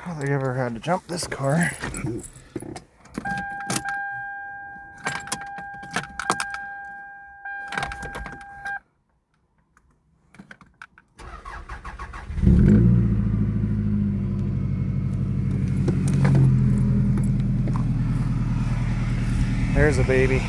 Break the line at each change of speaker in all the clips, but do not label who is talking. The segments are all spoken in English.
I don't think I ever had to jump this car. There's a baby.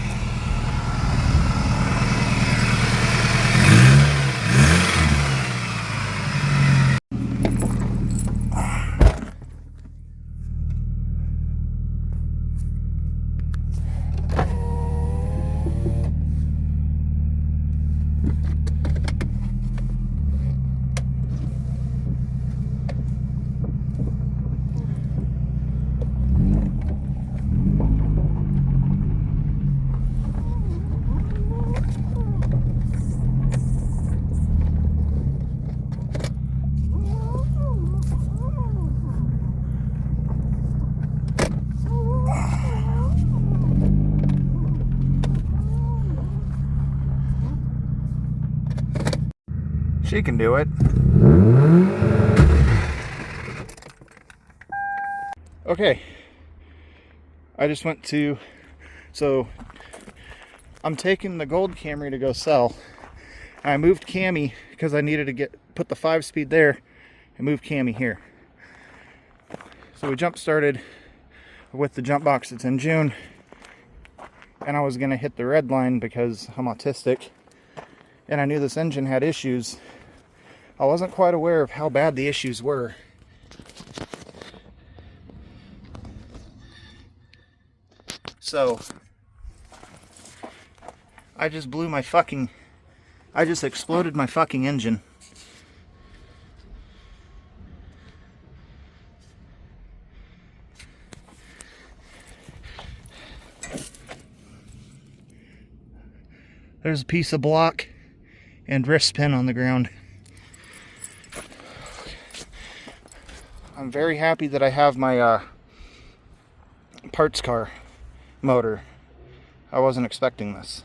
She can do it. Okay. I just went to, so I'm taking the gold Camry to go sell. I moved Cammy because I needed to put the 5-speed there and move Cammy here. So we jump started with the jump box. It's in June, and I was gonna hit the red line because I'm autistic and I knew this engine had issues. I wasn't quite aware of how bad the issues were. So I just exploded my fucking engine. There's a piece of block and wrist pin on the ground. I'm very happy that I have my parts car motor. I wasn't expecting this.